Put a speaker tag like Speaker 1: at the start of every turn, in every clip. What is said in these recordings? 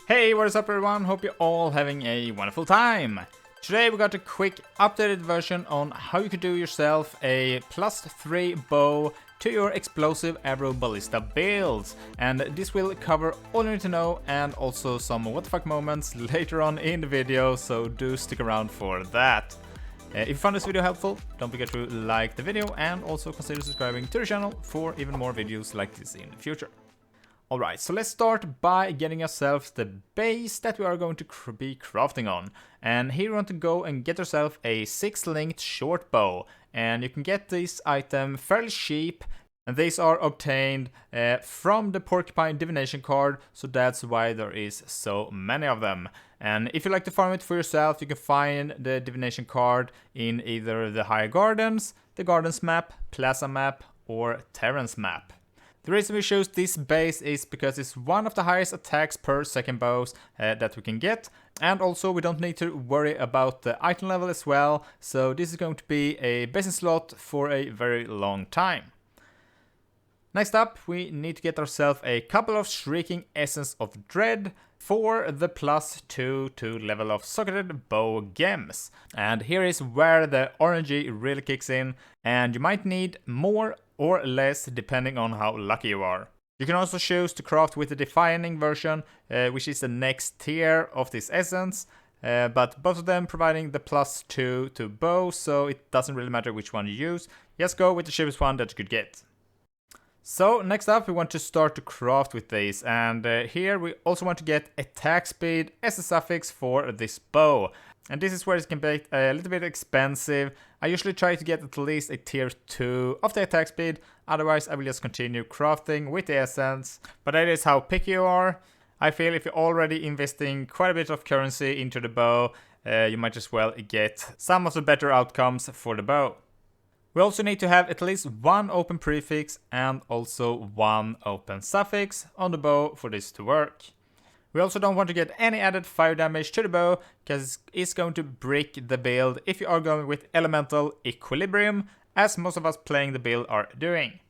Speaker 1: Hey, what is up everyone? Hope you're all having a wonderful time. Today we got a quick updated version on how you could do yourself a +3 bow to your explosive arrow ballista builds, and this will cover all you need to know and also some what the fuck moments later on in the video, so do stick around for that. If you found this video helpful, don't forget to like the video and also consider subscribing to the channel for even more videos like this in the future. Alright, so let's start by getting ourselves the base that we are going to be crafting on. And here you want to go and get yourself a 6-linked short bow. And you can get this item fairly cheap. And these are obtained from the Porcupine Divination card, so that's why there is so many of them. And if you like to farm it for yourself, you can find the Divination card in either the Higher Gardens, the Gardens map, Plaza map, or Terrence map. The reason we chose this base is because it's one of the highest attacks per second bows that we can get, and also we don't need to worry about the item level as well, so this is going to be a basic slot for a very long time. Next up, we need to get ourselves a couple of Shrieking Essence of Dread for the +2 to level of socketed bow gems. And here is where the RNG really kicks in, and you might need more or less depending on how lucky you are. You can also choose to craft with the Defining version, which is the next tier of this essence, but both of them providing the +2 to bow, so it doesn't really matter which one you use. Just go with the cheapest one that you could get. So next up we want to start to craft with these, and here we also want to get attack speed as a suffix for this bow. And this is where it can be a little bit expensive. I usually try to get at least a tier 2 of the attack speed, otherwise I will just continue crafting with the essence. But that is how picky you are. I feel if you're already investing quite a bit of currency into the bow, you might as well get some of the better outcomes for the bow. We also need to have at least one open prefix and also one open suffix on the bow for this to work. We also don't want to get any added fire damage to the bow, because it's going to break the build if you are going with elemental equilibrium, as most of us playing the build are doing.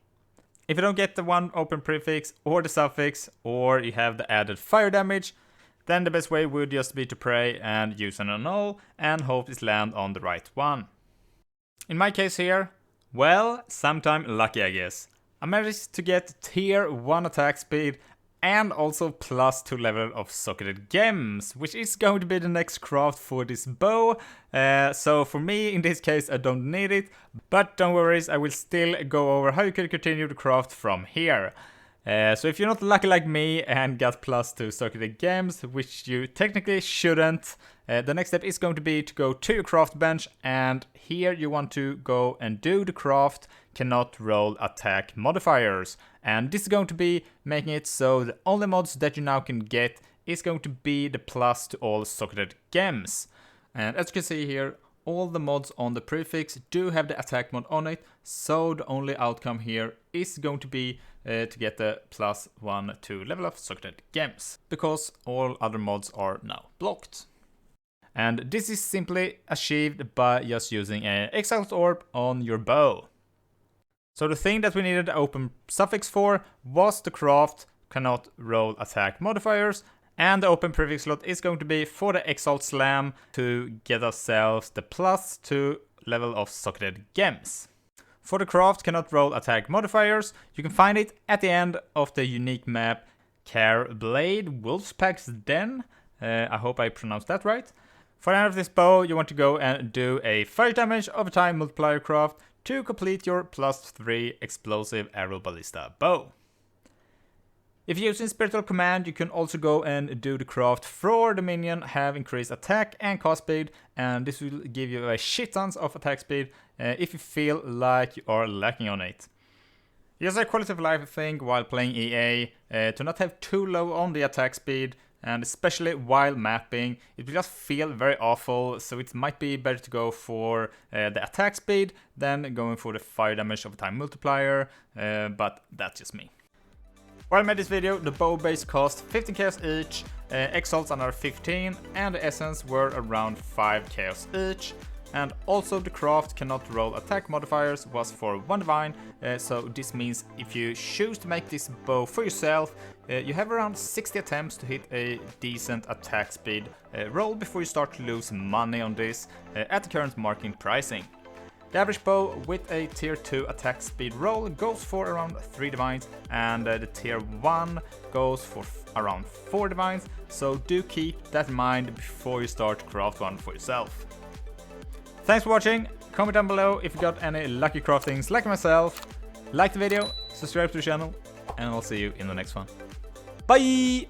Speaker 1: If you don't get the one open prefix or the suffix, or you have the added fire damage, then the best way would just be to pray and use an annul and hope it lands on the right one. In my case here, well, sometime lucky I guess. I managed to get tier 1 attack speed and also +2 level of socketed gems, which is going to be the next craft for this bow. So for me, in this case, I don't need it, but don't worry, I will still go over how you can continue to craft from here. So if you're not lucky like me and got +2 socketed gems, which you technically shouldn't, the next step is going to be to go to your craft bench, and here you want to go and do the craft cannot roll attack modifiers. And this is going to be making it so the only mods that you now can get is going to be the plus to all socketed gems. And as you can see here, all the mods on the prefix do have the attack mod on it, so the only outcome here is going to be to get the +1 to level of socketed gems, because all other mods are now blocked. And this is simply achieved by just using an Exile orb on your bow. So the thing that we needed the open suffix for was the craft cannot roll attack modifiers, and the open prefix slot is going to be for the Exalt Slam to get ourselves the +2 level of socketed gems. For the craft cannot roll attack modifiers, you can find it at the end of the unique map Careblade Wolfpack's Den. I hope I pronounced that right. For the end of this bow, you want to go and do a fire damage over time multiplier craft to complete your +3 explosive arrow ballista bow. If you're using Spiritual Command, you can also go and do the craft for the minion have increased attack and cast speed, and this will give you a shit tons of attack speed if you feel like you are lacking on it. It's a quality of life thing while playing EA to not have too low on the attack speed, and especially while mapping, it will just feel very awful, so it might be better to go for the attack speed than going for the fire damage over time multiplier, but that's just me. While I made this video, the bow base cost 15 chaos each, exalts another 15, and the essence were around 5 chaos each. And also the craft cannot roll attack modifiers was for 1 divine, so this means if you choose to make this bow for yourself, you have around 60 attempts to hit a decent attack speed roll before you start to lose money on this at the current marking pricing. The average bow with a tier 2 attack speed roll goes for around 3 divines, and the tier 1 goes for around 4 divines, so do keep that in mind before you start to craft one for yourself. Thanks for watching, comment down below if you got any lucky craftings like myself, like the video, subscribe to the channel, and I'll see you in the next one. Bye!